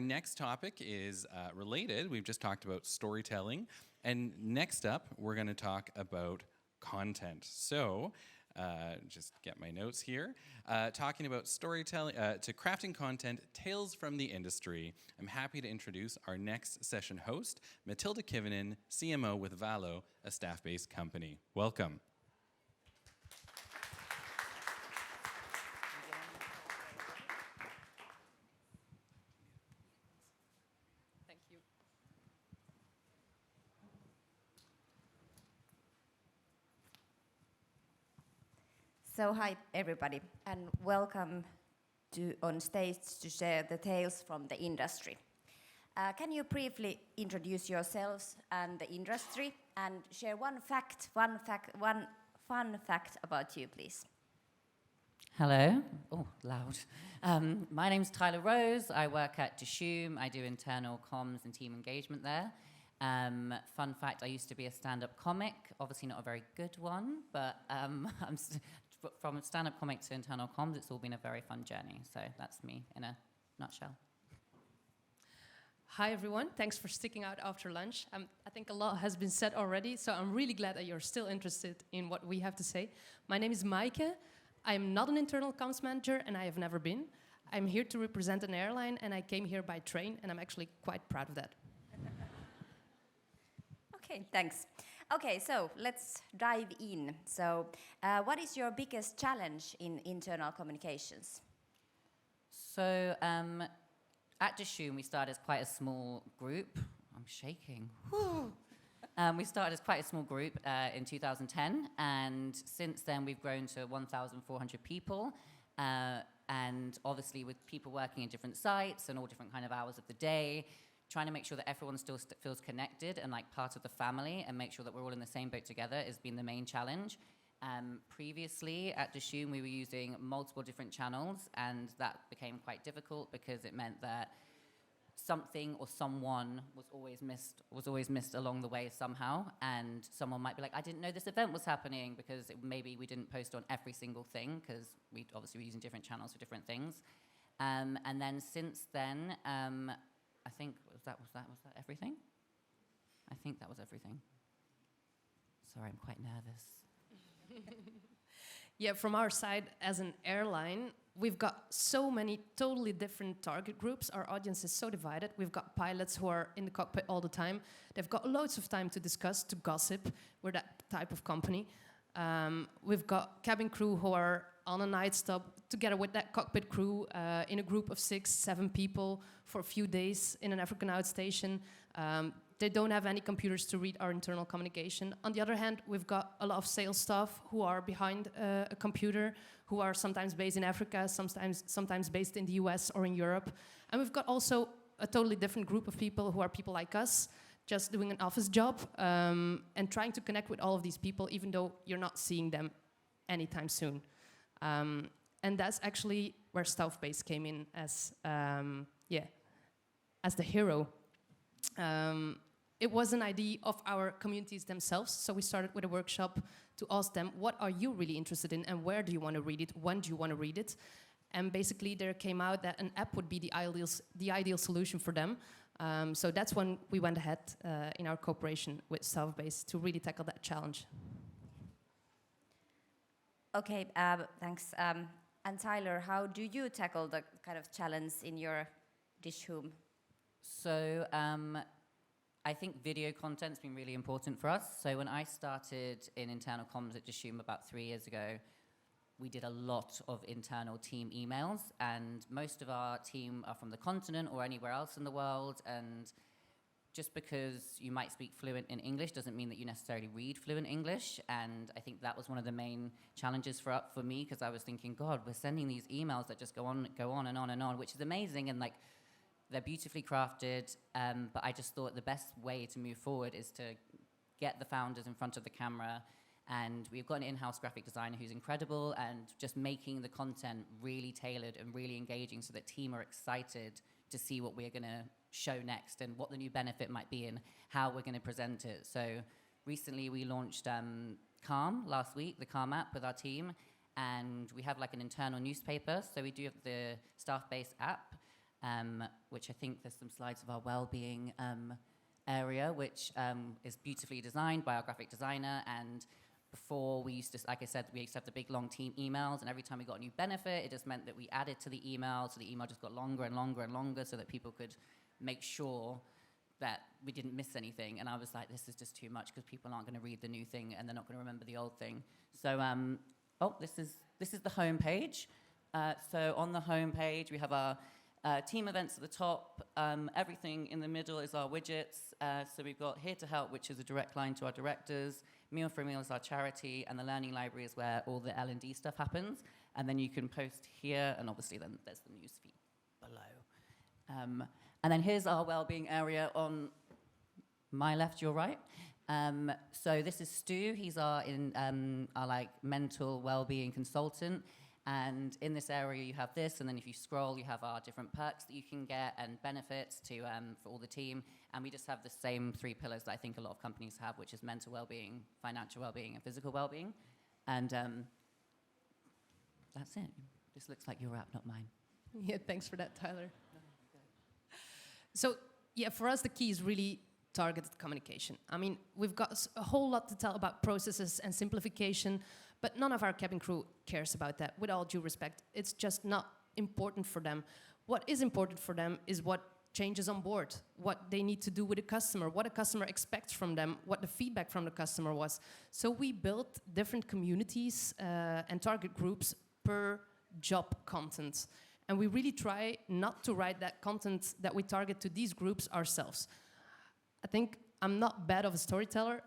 our next topic is related. We've just talked about storytelling. And next up, we're going to talk about content. So, just get my notes here. Talking about storytelling, to crafting content, tales from the industry. I'm happy to introduce our next session host, Matilda Kivinen, CMO with Valo, a staff-based company. Welcome. So hi everybody, and welcome on stage to share the tales from the industry. Can you briefly introduce yourselves and the industry, and share one fun fact about you, please? Hello. Oh, loud. My name's Tyler Rose. I work at Dishoom. I do internal comms and team engagement there. Fun fact, I used to be a stand-up comic. Obviously not a very good one, but from a stand-up comic to internal comms, it's all been a very fun journey. So that's me in a nutshell. Hi everyone, thanks for sticking out after lunch. I think a lot has been said already, so I'm really glad that you're still interested in what we have to say. My name is Maaike. I'm not an internal comms manager, and I have never been. I'm here to represent an airline, and I came here by train, and I'm actually quite proud of that. Okay, thanks. Okay, so let's dive in. So, what is your biggest challenge in internal communications? So, at Dishoom, we started as quite a small group. I'm shaking. We started as quite a small group in 2010, and since then we've grown to 1,400 people. And obviously, with people working in different sites and all different kind of hours of the day, trying to make sure that everyone still feels connected and like part of the family, and make sure that we're all in the same boat together has been the main challenge. Previously at Dishoom, we were using multiple different channels, and that became quite difficult because it meant that something or someone was always missed along the way somehow, and someone might be like, I didn't know this event was happening, because maybe we didn't post on every single thing, because we obviously were using different channels for different things. And then since then, I think was that everything? I think that was everything. Sorry, I'm quite nervous. Yeah, from our side as an airline, we've got so many totally different target groups. Our audience is so divided. We've got pilots who are in the cockpit all the time. They've got loads of time to discuss, to gossip. We're that type of company. We've got cabin crew who are on a night stop together with that cockpit crew in a group of 6-7 people for a few days in an African outstation. They don't have any computers to read our internal communication. On the other hand, we've got a lot of sales staff who are behind a computer, who are sometimes based in Africa, sometimes based in the US or in Europe. And we've got also a totally different group of people who are people like us, just doing an office job and trying to connect with all of these people, even though you're not seeing them anytime soon. And that's actually where Staffbase came in as the hero. It was an idea of our communities themselves, so we started with a workshop to ask them, what are you really interested in, and where do you want to read it, when do you want to read it? And basically there came out that an app would be the ideal solution for them. So that's when we went ahead in our cooperation with Staffbase to really tackle that challenge. Okay, thanks. And Tyler, how do you tackle the kind of challenge in your Dishoom? So I think video content's been really important for us. So when I started in internal comms at Dishoom about 3 years ago, we did a lot of internal team emails, and most of our team are from the continent or anywhere else in the world, and just because you might speak fluent in English doesn't mean that you necessarily read fluent English. And I think that was one of the main challenges for me, because I was thinking, God, we're sending these emails that just go on and on and on, which is amazing, and like they're beautifully crafted, but I just thought the best way to move forward is to get the founders in front of the camera. And we've got an in-house graphic designer who's incredible, and just making the content really tailored and really engaging so that team are excited to see what we're going to show next and what the new benefit might be and how we're going to present it. So recently we launched Calm last week, the Calm app with our team, and we have like an internal newspaper. So we do have the Staffbase app, which I think there's some slides of our well-being area, which is beautifully designed by our graphic designer. And before we used to, like I said, we used to have the big long team emails, and every time we got a new benefit, it just meant that we added to the email, so the email just got longer and longer and longer, so that people could make sure that we didn't miss anything. And I was like, this is just too much, because people aren't going to read the new thing and they're not going to remember the old thing. So, this is the home page. So on the home page, we have our team events at the top. Everything in the middle is our widgets. So we've got Here to Help, which is a direct line to our directors. Meal for a Meal is our charity, and the Learning Library is where all the L&D stuff happens. And then you can post here, and obviously then there's the news feed below. And then here's our wellbeing area on my left, your right. So this is Stu. He's our mental wellbeing consultant. And in this area, you have this, and then if you scroll, you have our different perks that you can get and benefits to for all the team. And we just have the same 3 pillars that I think a lot of companies have, which is mental well-being, financial well-being, and physical well-being. And that's it. This looks like your app, not mine. Yeah, thanks for that, Tyler. So, yeah, for us, the key is really targeted communication. I mean, we've got a whole lot to tell about processes and simplification, but none of our cabin crew cares about that. With all due respect, it's just not important for them. What is important for them is what changes on board, what they need to do with a customer, what a customer expects from them, what the feedback from the customer was. So we built different communities and target groups per job content. And we really try not to write that content that we target to these groups ourselves. I think I'm not bad of a storyteller,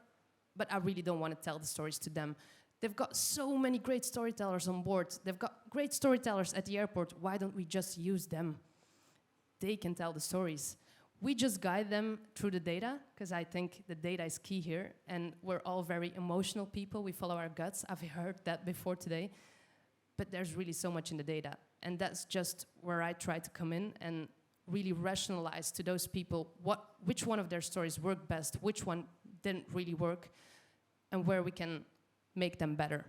but I really don't want to tell the stories to them. They've got so many great storytellers on board. They've got great storytellers at the airport. Why don't we just use them? They can tell the stories. We just guide them through the data, because I think the data is key here. And we're all very emotional people. We follow our guts. I've heard that before today. But there's really so much in the data. And that's just where I try to come in and really rationalize to those people which one of their stories worked best, which one didn't really work, and where we can make them better.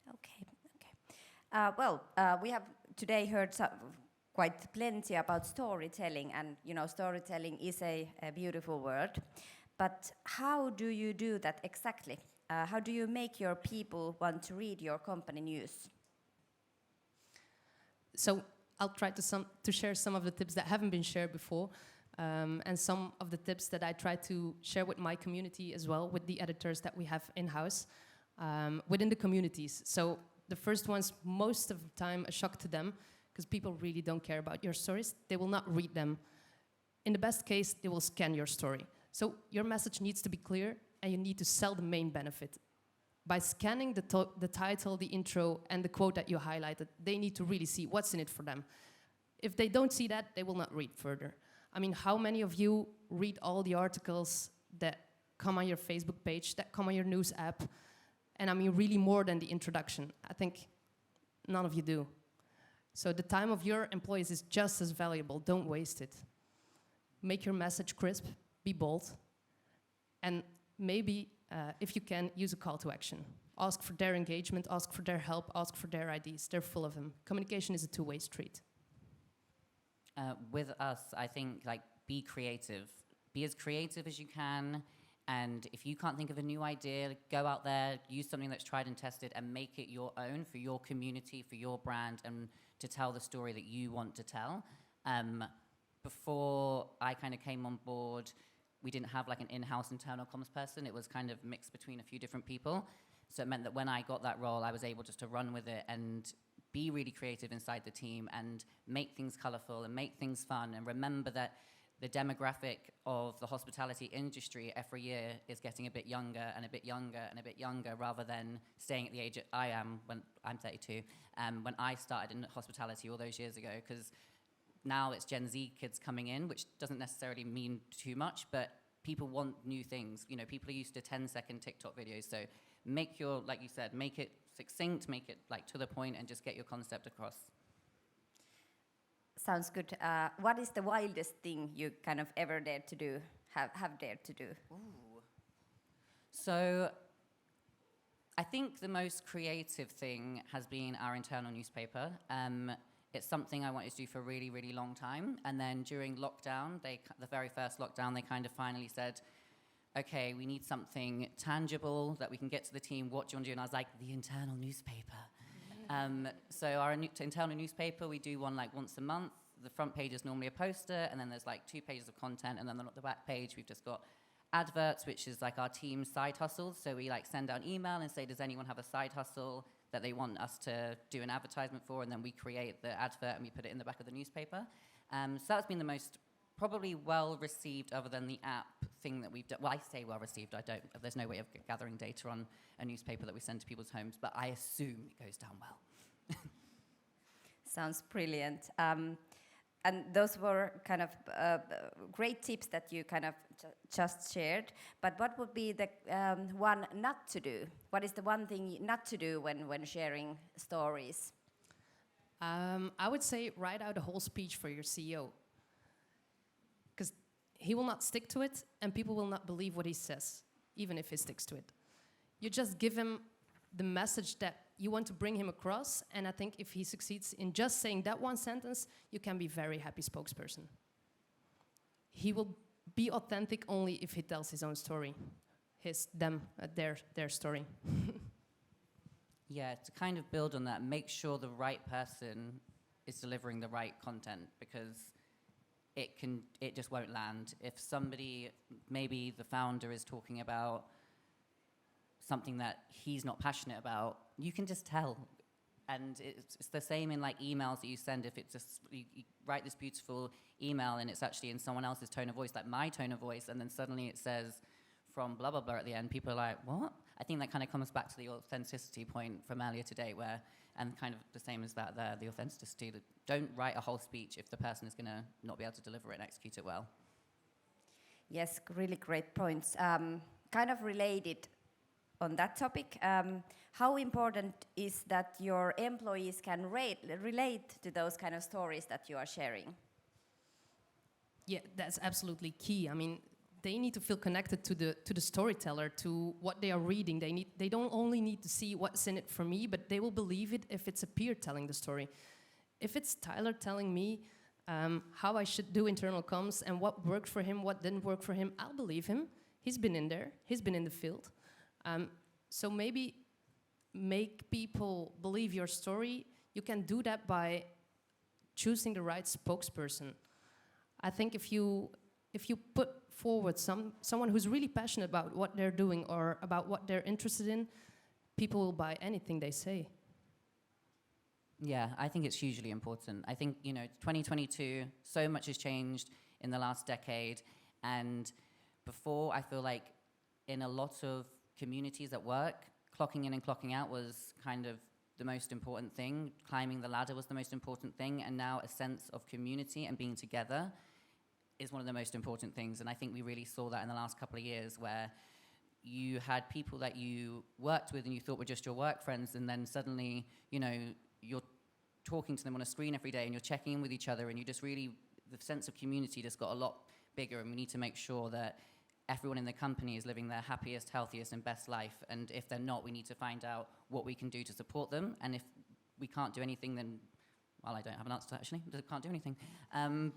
Okay. We have today heard quite plenty about storytelling, and storytelling is a beautiful word. But how do you do that exactly? How do you make your people want to read your company news? So I'll try to share some of the tips that haven't been shared before, and some of the tips that I try to share with my community as well, with the editors that we have in-house, within the communities. So the first one's most of the time a shock to them, because people really don't care about your stories. They will not read them. In the best case, they will scan your story. So your message needs to be clear, and you need to sell the main benefit. By scanning the title, the intro, and the quote that you highlighted, they need to really see what's in it for them. If they don't see that, they will not read further. I mean, how many of you read all the articles that come on your Facebook page, that come on your news app? And I mean, really more than the introduction. I think none of you do. So the time of your employees is just as valuable. Don't waste it. Make your message crisp, be bold, and maybe, if you can, use a call to action. Ask for their engagement, ask for their help, ask for their ideas. They're full of them. Communication is a two-way street. With us, I think, be creative. Be as creative as you can. And if you can't think of a new idea, go out there, use something that's tried and tested, and make it your own for your community, for your brand, and to tell the story that you want to tell. Before I kind of came on board, we didn't have an in-house internal comms person. It was kind of mixed between a few different people. So it meant that when I got that role, I was able just to run with it and be really creative inside the team and make things colorful and make things fun, and remember that the demographic of the hospitality industry every year is getting a bit younger and a bit younger and a bit younger, rather than staying at the age I am when I'm 32, when I started in hospitality all those years ago, because now it's Gen Z kids coming in, which doesn't necessarily mean too much, but people want new things. People are used to 10-second TikTok videos, so make your, like you said, make it succinct, make it to the point, and just get your concept across. Sounds good. What is the wildest thing you kind of ever dared to do, have dared to do? Ooh. So I think the most creative thing has been our internal newspaper. it's something I wanted to do for a really, really long time. And then during lockdown, the very first lockdown, they kind of finally said, okay, we need something tangible that we can get to the team. What do you want to do? And I was like, the internal newspaper. So our internal newspaper, we do one like once a month. The front page is normally a poster, and then there's like 2 pages of content, and then on the back page, we've just got adverts, which is like our team's side hustles. So we like send out an email and say, does anyone have a side hustle that they want us to do an advertisement for? And then we create the advert and we put it in the back of the newspaper. So that's been the most probably well received, other than the app thing that we've done. Well, I say well received. There's no way of gathering data on a newspaper that we send to people's homes, but I assume it goes down well. Sounds brilliant. And those were kind of great tips that you kind of just shared. But what would be the one not to do? What is the one thing not to do when sharing stories? I would say write out a whole speech for your CEO. Because he will not stick to it, and people will not believe what he says, even if he sticks to it. You just give him the message that you want to bring him across, and I think if he succeeds in just saying that one sentence, you can be a very happy spokesperson. He will be authentic only if he tells his own story, their story. Yeah, to kind of build on that, make sure the right person is delivering the right content, because it just won't land. If somebody, maybe the founder is talking about something that he's not passionate about, you can just tell. And it's the same in like emails that you send. If it's just, you write this beautiful email and it's actually in someone else's tone of voice, like my tone of voice, and then suddenly it says from blah, blah, blah at the end, people are like, what? I think that kind of comes back to the authenticity point from earlier today, and kind of the same as that there, the authenticity. Don't write a whole speech if the person is going to not be able to deliver it and execute it well. Yes, really great points. Kind of related on that topic, how important is that your employees can relate to those kind of stories that you are sharing? Yeah, that's absolutely key. I mean, they need to feel connected to the storyteller, to what they are reading. They don't only need to see what's in it for me, but they will believe it if it's a peer telling the story. If it's Tyler telling me how I should do internal comms and what worked for him, what didn't work for him, I'll believe him. He's been in there. He's been in the field. So maybe make people believe your story. You can do that by choosing the right spokesperson. I think if you put forward someone who's really passionate about what they're doing or about what they're interested in, people will buy anything they say. Yeah, I think it's hugely important. I think, 2022, so much has changed in the last decade. And before, I feel like in a lot of communities at work, clocking in and clocking out was kind of the most important thing. Climbing the ladder was the most important thing. And now a sense of community and being together is one of the most important things. And I think we really saw that in the last couple of years, where you had people that you worked with and you thought were just your work friends, and then suddenly, you're talking to them on a screen every day and you're checking in with each other, and you just really, the sense of community just got a lot bigger, and we need to make sure that everyone in the company is living their happiest, healthiest, and best life. And if they're not, we need to find out what we can do to support them. And if we can't do anything, then, well, I don't have an answer to that, actually. I can't do anything.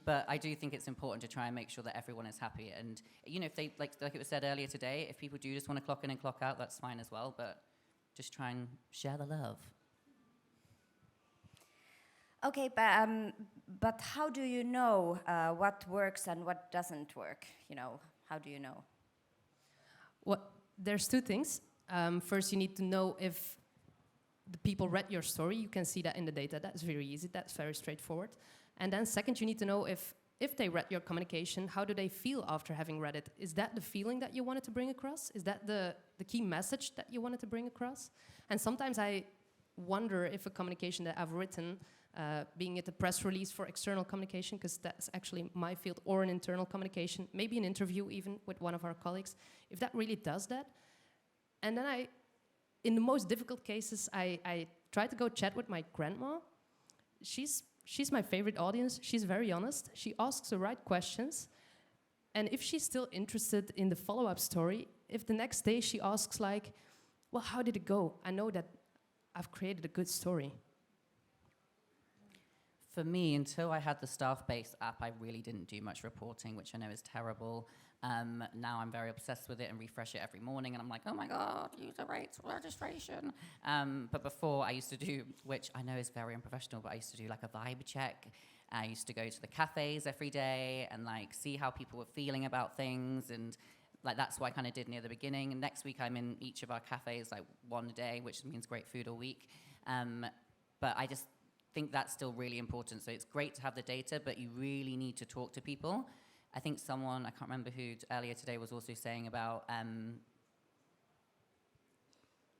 But I do think it's important to try and make sure that everyone is happy. And, if they, like it was said earlier today, if people do just want to clock in and clock out, that's fine as well. But just try and share the love. Okay, but how do you know what works and what doesn't work? How do you know? Well, there's two things. First, you need to know if the people read your story. You can see that in the data. That's very easy. That's very straightforward. And then second, you need to know if they read your communication, how do they feel after having read it? Is that the feeling that you wanted to bring across? Is that the key message that you wanted to bring across? And sometimes I wonder if a communication that I've written, being it a press release for external communication, because that's actually my field, or an internal communication, maybe an interview even with one of our colleagues, if that really does that. And then in the most difficult cases, I try to go chat with my grandma. She's my favorite audience. She's very honest. She asks the right questions. And if she's still interested in the follow-up story, if the next day she asks like, well, how did it go? I know that I've created a good story. For me, until I had the staff-based app, I really didn't do much reporting, which I know is terrible. Now I'm very obsessed with it and refresh it every morning, and I'm like, oh my God, user rates registration. But before, I used to do, which I know is very unprofessional, but I used to do like a vibe check. I used to go to the cafes every day and like see how people were feeling about things, and like that's what I kind of did near the beginning. And next week I'm in each of our cafes like one a day, which means great food all week. But I just think that's still really important. So it's great to have the data, but you really need to talk to people. I think someone, I can't remember who earlier today was also saying about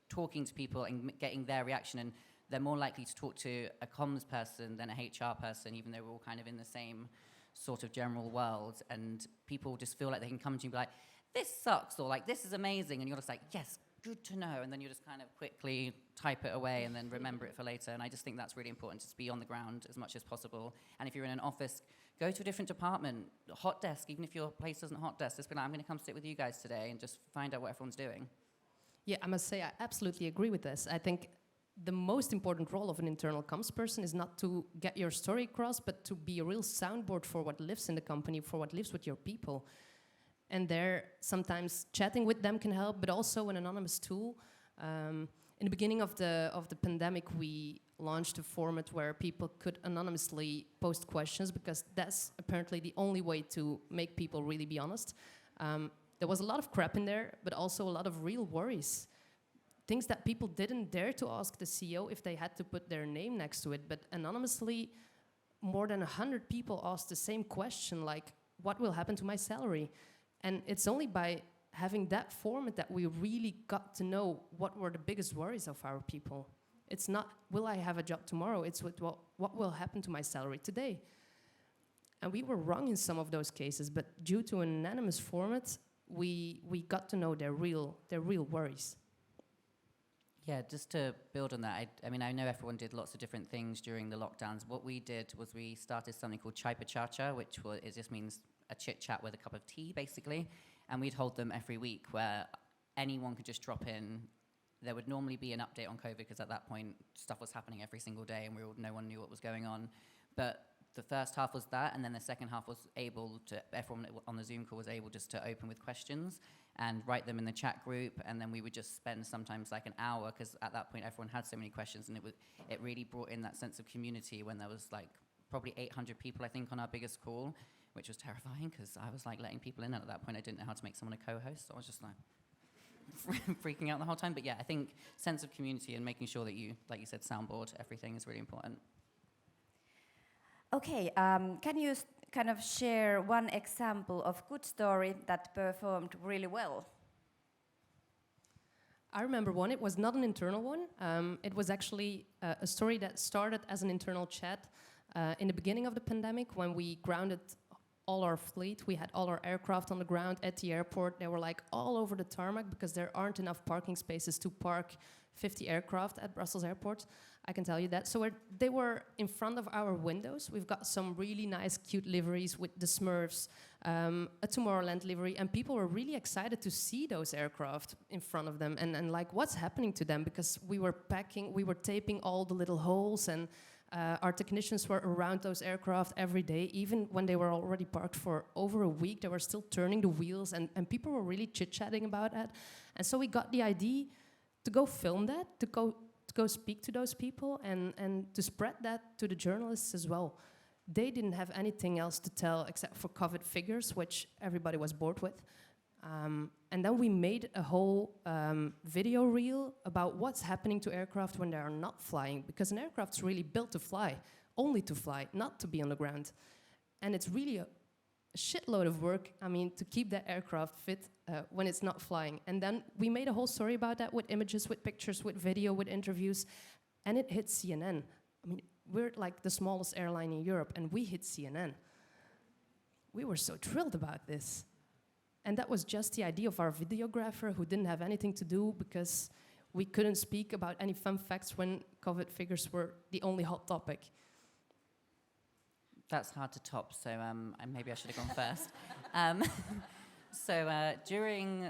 talking to people and getting their reaction, and they're more likely to talk to a comms person than a HR person, even though we're all kind of in the same sort of general world, and people just feel like they can come to you and be like, this sucks, or like, this is amazing, and you're just like, yes, good to know, and then you just kind of quickly type it away and then remember it for later. And I just think that's really important, to be on the ground as much as possible. And if you're in an office, go to a different department, hot desk, even if your place isn't hot desk, just be like, I'm going to come sit with you guys today and just find out what everyone's doing. Yeah, I must say I absolutely agree with this. I think the most important role of an internal comms person is not to get your story across, but to be a real soundboard for what lives in the company, for what lives with your people. And there, sometimes chatting with them can help, but also an anonymous tool. In the beginning of the pandemic, we launched a format where people could anonymously post questions, because that's apparently the only way to make people really be honest. There was a lot of crap in there, but also a lot of real worries. Things that people didn't dare to ask the CEO if they had to put their name next to it. But anonymously, more than 100 people asked the same question, like, what will happen to my salary? And it's only by having that format that we really got to know what were the biggest worries of our people. It's not, will I have a job tomorrow? It's what will happen to my salary today? And we were wrong in some of those cases, but due to an anonymous format, we got to know their real worries. Yeah, just to build on that, I mean, I know everyone did lots of different things during the lockdowns. What we did was we started something called Chai Pa Chacha, which it just means a chit-chat with a cup of tea, basically. And we'd hold them every week, where anyone could just drop in. There would normally be an update on COVID, because at that point, stuff was happening every single day, and no one knew what was going on. But the first half was that, and then the second half was everyone on the Zoom call was able just to open with questions and write them in the chat group, and then we would just spend sometimes like an hour, because at that point everyone had so many questions, and it really brought in that sense of community when there was like probably 800 people, I think, on our biggest call, which was terrifying, because I was like letting people in, and at that point I didn't know how to make someone a co-host, so I was just like freaking out the whole time. But yeah, I think sense of community and making sure that you, like you said, soundboard everything is really important. Okay, can you kind of share one example of good story that performed really well? I remember one. It was not an internal one. It was actually a story that started as an internal chat in the beginning of the pandemic, when we grounded all our fleet. We had all our aircraft on the ground at the airport. They were like all over the tarmac, because there aren't enough parking spaces to park 50 aircraft at Brussels Airport. I can tell you that. So they were in front of our windows. We've got some really nice, cute liveries with the Smurfs, a Tomorrowland livery, and people were really excited to see those aircraft in front of them, and like, what's happening to them? Because we were taping all the little holes, and our technicians were around those aircraft every day. Even when they were already parked for over a week, they were still turning the wheels, and people were really chit-chatting about that. And so we got the idea to go film that, to go speak to those people, and to spread that to the journalists as well. They didn't have anything else to tell except for COVID figures, which everybody was bored with. And then we made a whole video reel about what's happening to aircraft when they are not flying, because an aircraft's really built to fly, only to fly, not to be on the ground. And it's really a shitload of work, I mean, to keep that aircraft fit when it's not flying. And then we made a whole story about that, with images, with pictures, with video, with interviews, and it hit CNN. I mean, we're like the smallest airline in Europe, and we hit CNN. We were so thrilled about this. And that was just the idea of our videographer, who didn't have anything to do, because we couldn't speak about any fun facts when COVID figures were the only hot topic. That's hard to top, so maybe I should have gone first. So during,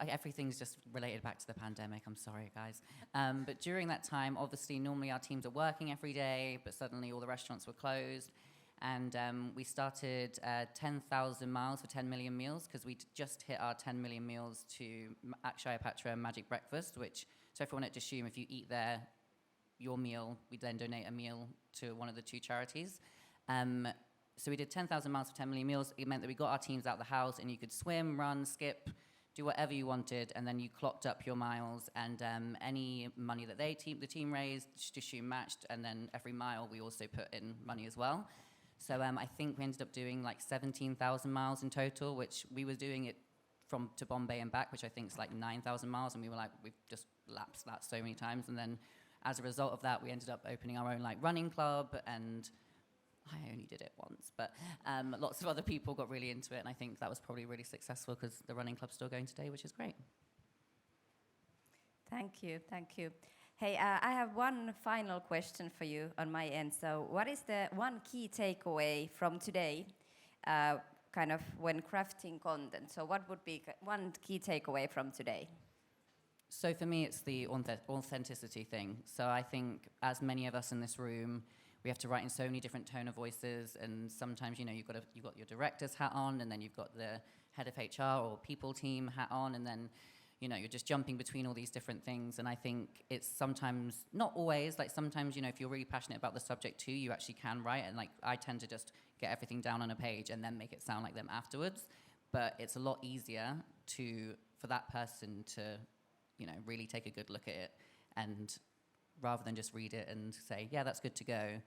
everything's just related back to the pandemic, I'm sorry guys. But during that time, obviously normally our teams are working every day, but suddenly all the restaurants were closed. And we started 10,000 miles for 10 million meals because we just hit our 10 million meals to Akshaya Patra Magic Breakfast, which, so everyone at Dishoom, if you eat there, your meal, we then donate a meal to one of the two charities. So we did 10,000 miles for 10 million meals. It meant that we got our teams out the house and you could swim, run, skip, do whatever you wanted, and then you clocked up your miles, and any money that the team raised, Dishoom matched, and then every mile we also put in money as well. So I think we ended up doing like 17,000 miles in total, which we were doing it from to Bombay and back, which I think is like 9,000 miles, and we were like, we've just lapsed that so many times. And then as a result of that, we ended up opening our own like running club, and I only did it once, but lots of other people got really into it, and I think that was probably really successful because the running club's still going today, which is great. Thank you, thank you. Hey, I have one final question for you on my end. So what is the one key takeaway from today, kind of when crafting content? So what would be one key takeaway from today? So for me, it's the authenticity thing. So I think as many of us in this room, we have to write in so many different tone of voices, and sometimes, you know, you've got your director's hat on, and then you've got the head of HR or people team hat on, and then, you know, you're just jumping between all these different things. And I think it's sometimes, not always, like sometimes, you know, if you're really passionate about the subject too, you actually can write, and like I tend to just get everything down on a page and then make it sound like them afterwards. But it's a lot easier for that person to, you know, really take a good look at it, and rather than just read it and say, yeah, that's good to go,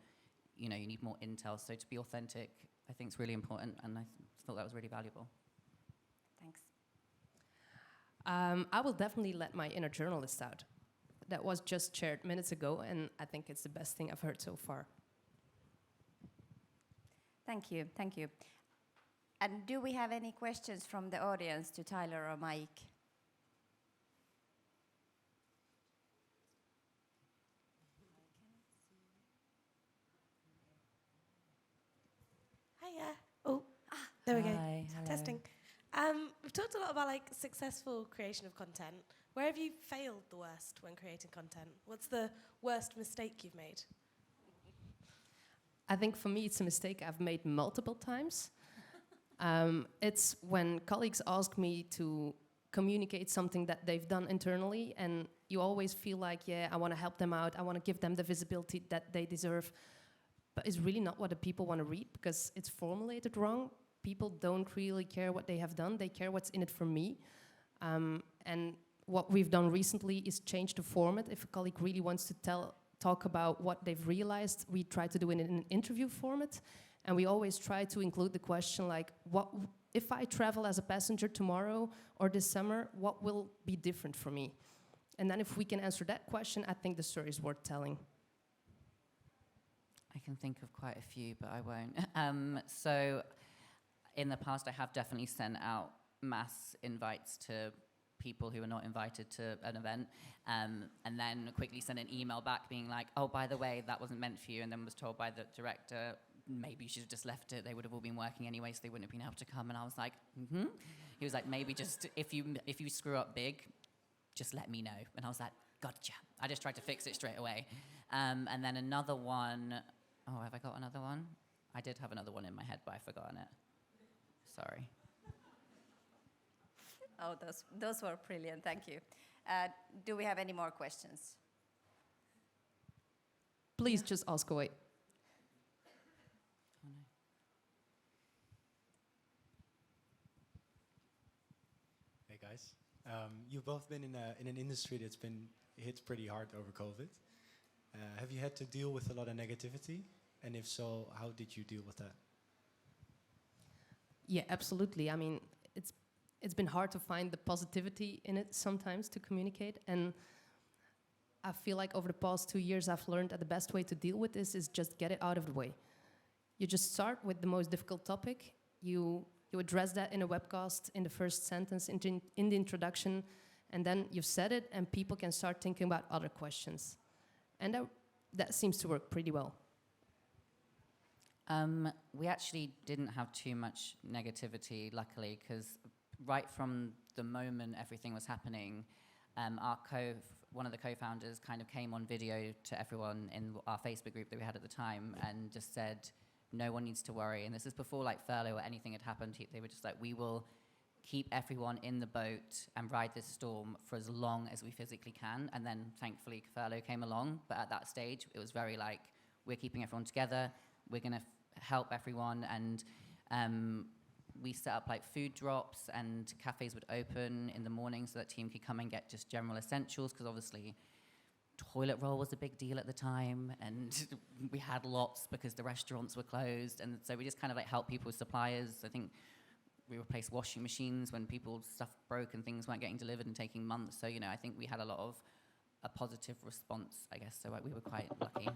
you know, you need more intel. So to be authentic, I think is really important, and I thought that was really valuable. Thanks. I will definitely let my inner journalist out. That was just shared minutes ago, and I think it's the best thing I've heard so far. Thank you, thank you. And do we have any questions from the audience to Tyler or Mike? Hiya. Oh, there we go. Hi, hello. Testing. We've talked a lot about like successful creation of content. Where have you failed the worst when creating content? What's the worst mistake you've made? I think for me, it's a mistake I've made multiple times. It's when colleagues ask me to communicate something that they've done internally, and you always feel like, yeah, I want to help them out, I want to give them the visibility that they deserve, but it's really not what the people want to read because it's formulated wrong. People don't really care what they have done, they care what's in it for me. And what we've done recently is change the format. If a colleague really wants to talk about what they've realized, we try to do it in an interview format. And we always try to include the question like, what if I travel as a passenger tomorrow or this summer, what will be different for me? And then if we can answer that question, I think the story is worth telling. I can think of quite a few, but I won't. So in the past, I have definitely sent out mass invites to people who are not invited to an event, and then quickly sent an email back being like, oh, by the way, that wasn't meant for you, and then was told by the director, maybe you should have just left it. They would have all been working anyway, so they wouldn't have been able to come. And I was like, mm-hmm. He was like, maybe just, if you screw up big, just let me know. And I was like, gotcha. I just tried to fix it straight away. And then another one, oh, have I got another one? I did have another one in my head, but I've forgotten it. Sorry. Oh, those were brilliant, thank you. Do we have any more questions? Please just ask away. Hey guys, you've both been in an industry that's been hit pretty hard over COVID. Have you had to deal with a lot of negativity? And if so, how did you deal with that? Yeah, absolutely. I mean, it's been hard to find the positivity in it sometimes to communicate. And I feel like over the past 2 years, I've learned that the best way to deal with this is just get it out of the way. You just start with the most difficult topic. You address that in a webcast, in the first sentence, in the introduction, and then you've said it, and people can start thinking about other questions. And that seems to work pretty well. We actually didn't have too much negativity, luckily, because right from the moment everything was happening, one of the co-founders kind of came on video to everyone in our Facebook group that we had at the time and just said, no one needs to worry. And this is before like furlough or anything had happened. They were just like, we will keep everyone in the boat and ride this storm for as long as we physically can. And then thankfully furlough came along. But at that stage, it was very like, we're keeping everyone together. We're going to help everyone. And we set up like food drops, and cafes would open in the morning so that team could come and get just general essentials, because obviously toilet roll was a big deal at the time, and we had lots because the restaurants were closed. And so we just kind of like helped people with suppliers. I think we replaced washing machines when people's stuff broke and things weren't getting delivered and taking months. So, you know, I think we had a lot of a positive response, I guess. So we were quite lucky.